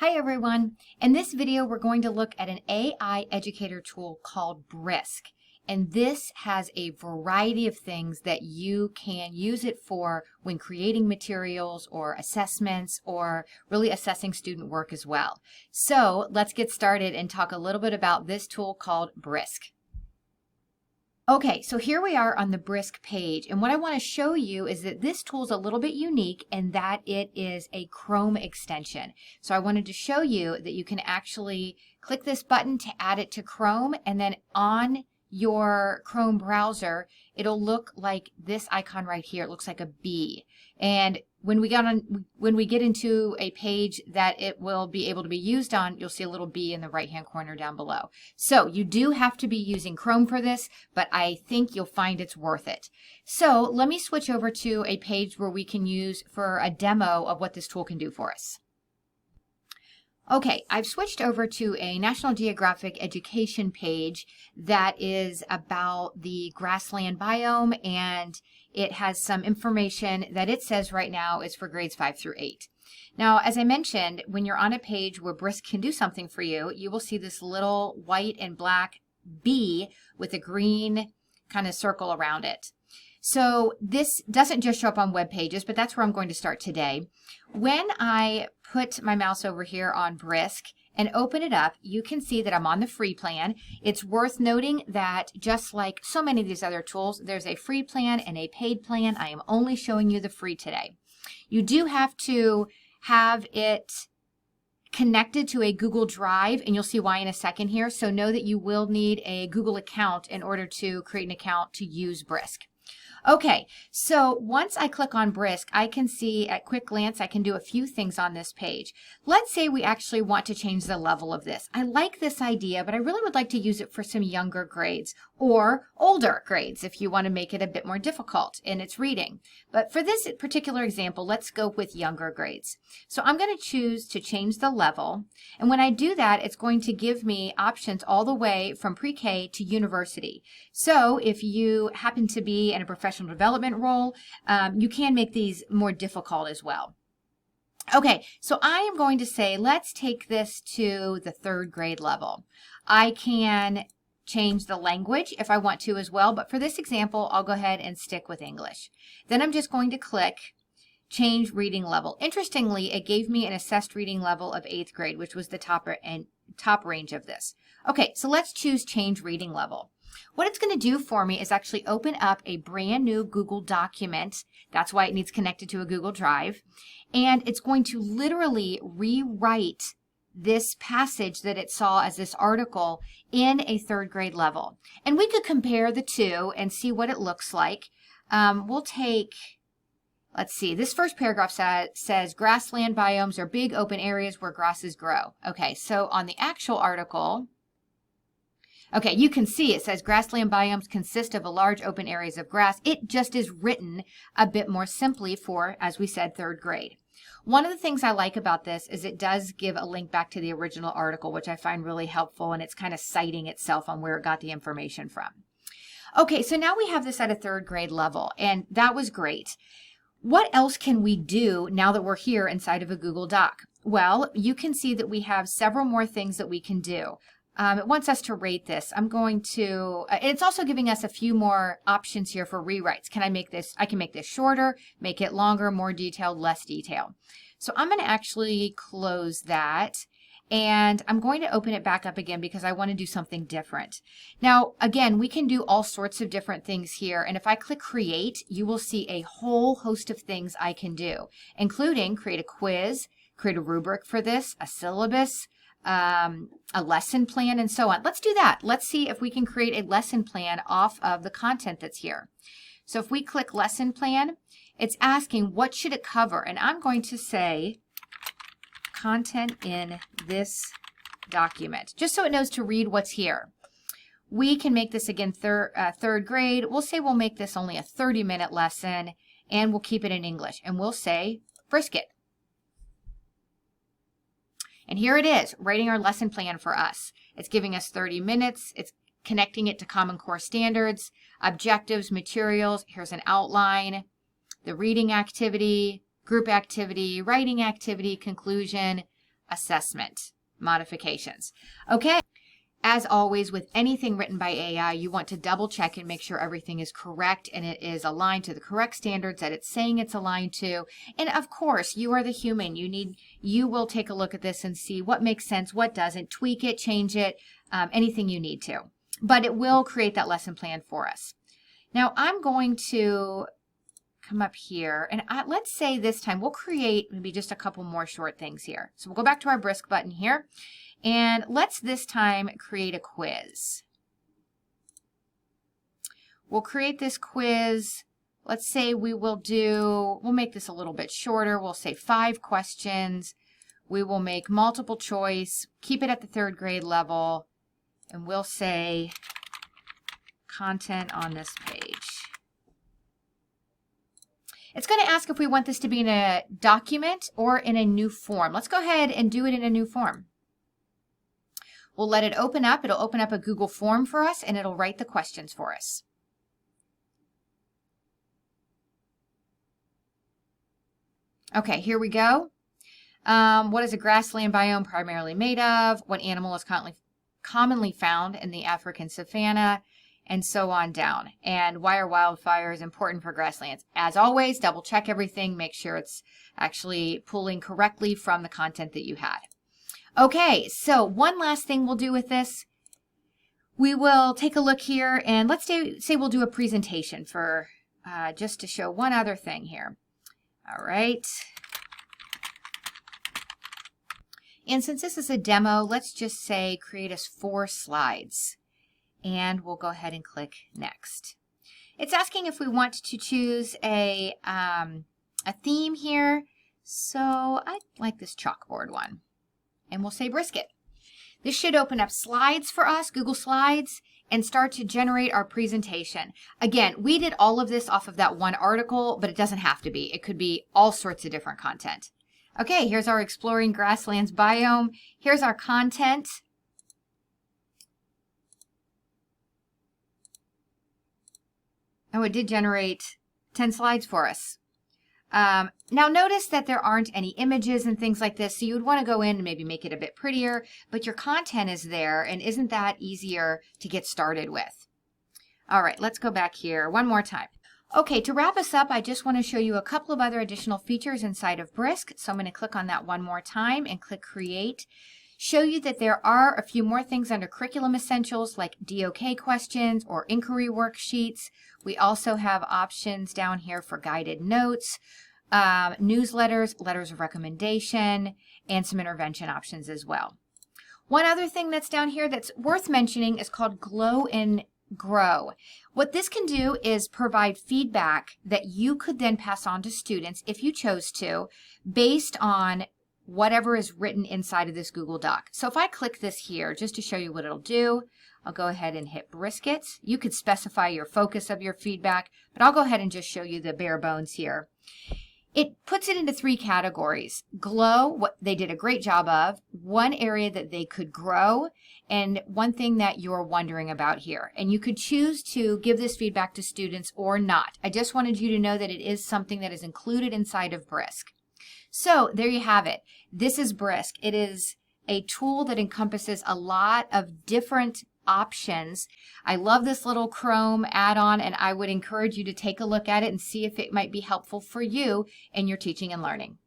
Hi everyone. In this video, we're going to look at an AI educator tool called Brisk. And this has a variety of things that you can use it for when creating materials or assessments or really assessing student work as well. So let's get started and talk a little bit about this tool called Brisk. Okay, so here we are on the Brisk page, and what I want to show you is that this tool is a little bit unique in that it is a Chrome extension. So I wanted to show you that you can actually click this button to add it to Chrome, and then on your Chrome browser, it'll look like this icon right here. It looks like a bee. And when we get into a page that it will be able to be used on, you'll see a little bee in the right-hand corner down below. So you do have to be using Chrome for this, but I think you'll find it's worth it. So let me switch over to a page where we can use for a demo of what this tool can do for us. Okay, I've switched over to a National Geographic education page that is about the grassland biome, and it has some information that it says right now is for grades 5 through 8. Now, as I mentioned, when you're on a page where Brisk can do something for you, you will see this little white and black bee with a green kind of circle around it. So this doesn't just show up on web pages, but that's where I'm going to start today. When I put my mouse over here on Brisk and open it up, you can see that I'm on the free plan. It's worth noting that just like so many of these other tools, there's a free plan and a paid plan. I am only showing you the free today. You do have to have it connected to a Google Drive, and you'll see why in a second here. So know that you will need a Google account in order to create an account to use Brisk. Okay, so once I click on Brisk, I can see at quick glance I can do a few things on this page. Let's say we actually want to change the level of this. I like this idea, but I really would like to use it for some younger grades or older grades if you want to make it a bit more difficult in its reading. But for this particular example, let's go with younger grades. So I'm going to choose to change the level, and when I do that, it's going to give me options all the way from pre-K to university. So if you happen to be in a professional development role, you can make these more difficult as well. Okay, so I am going to say, let's take this to the 3rd grade level. I can change the language if I want to as well, but for this example, I'll go ahead and stick with English. Then I'm just going to click change reading level. Interestingly, it gave me an assessed reading level of 8th grade, which was the top range of this. Okay, so let's choose change reading level. What it's going to do for me is actually open up a brand new Google document. That's why it needs connected to a Google Drive. And it's going to literally rewrite this passage that it saw as this article in a 3rd grade level. And we could compare the two and see what it looks like. We'll take, let's see, this first paragraph says grassland biomes are big open areas where grasses grow. Okay, so on the actual article, okay, you can see it says grassland biomes consist of a large open areas of grass. It just is written a bit more simply for, as we said, 3rd grade. One of the things I like about this is it does give a link back to the original article, which I find really helpful, and it's kind of citing itself on where it got the information from. Okay, so now we have this at a 3rd grade level, and that was great. What else can we do now that we're here inside of a Google Doc? Well, you can see that we have several more things that we can do. It wants us to rate this. I'm going to, it's also giving us a few more options here for rewrites. Can I make this, I can make this shorter, make it longer, more detailed, less detail. So I'm going to actually close that, and I'm going to open it back up again because I want to do something different. Now, again, we can do all sorts of different things here, and if I click create, you will see a whole host of things I can do, including create a quiz, create a rubric for this, a syllabus, a lesson plan, and so on. Let's do that. Let's see if we can create a lesson plan off of the content that's here. So if we click lesson plan, it's asking what should it cover, and I'm going to say content in this document, just so it knows to read what's here. We can make this again 3rd grade. We'll say we'll make this only a 30-minute lesson, and we'll keep it in English, and we'll say Brisk it. And here it is, writing our lesson plan for us. It's giving us 30 minutes. It's connecting it to Common Core standards, objectives, materials. Here's an outline, the reading activity, group activity, writing activity, conclusion, assessment modifications. Okay. As always, with anything written by AI, you want to double check and make sure everything is correct and it is aligned to the correct standards that it's saying it's aligned to. And of course, you are the human. You will take a look at this and see what makes sense, what doesn't, tweak it, change it, anything you need to. But it will create that lesson plan for us. Now, I'm going to come up here and let's say this time we'll create maybe just a couple more short things here. So we'll go back to our Brisk button here. And let's this time create a quiz. We'll create this quiz. Let's say we'll make this a little bit shorter. We'll say 5 questions. We will make multiple choice, keep it at the 3rd grade level, and we'll say content on this page. It's going to ask if we want this to be in a document or in a new form. Let's go ahead and do it in a new form. We'll let it open up. It'll open up a Google form for us, and it'll write the questions for us. Okay, here we go. What is a grassland biome primarily made of? What animal is commonly found in the African savanna? And so on down. And why are wildfires important for grasslands? As always, double check everything. Make sure it's actually pulling correctly from the content that you had. Okay, so one last thing we'll do with this. We will take a look here and let's say we'll do a presentation for just to show one other thing here. All right. And since this is a demo, let's just say create us 4 slides. And we'll go ahead and click next. It's asking if we want to choose a theme here. So I like this chalkboard one. And we'll say brisket. This should open up slides for us, Google Slides, and start to generate our presentation. Again, we did all of this off of that one article, but it doesn't have to be. It could be all sorts of different content. Okay, here's our Exploring Grasslands Biome. Here's our content. Oh, it did generate 10 slides for us. Now notice that there aren't any images and things like this, so you would want to go in and maybe make it a bit prettier, but your content is there, and isn't that easier to get started with? All right, let's go back here one more time. Okay, to wrap us up, I just want to show you a couple of other additional features inside of Brisk, so I'm going to click on that one more time and click Create. Show you that there are a few more things under Curriculum Essentials like DOK questions or inquiry worksheets. We also have options down here for guided notes, newsletters, letters of recommendation, and some intervention options as well. One other thing that's down here that's worth mentioning is called Glow and Grow. What this can do is provide feedback that you could then pass on to students if you chose to, based on whatever is written inside of this Google Doc. So if I click this here, just to show you what it'll do, I'll go ahead and hit Brisket. You could specify your focus of your feedback, but I'll go ahead and just show you the bare bones here. It puts it into 3 categories. Glow, what they did a great job of, one area that they could grow, and one thing that you're wondering about here. And you could choose to give this feedback to students or not. I just wanted you to know that it is something that is included inside of Brisk. So there you have it. This is Brisk. It is a tool that encompasses a lot of different options. I love this little Chrome add-on, and I would encourage you to take a look at it and see if it might be helpful for you in your teaching and learning.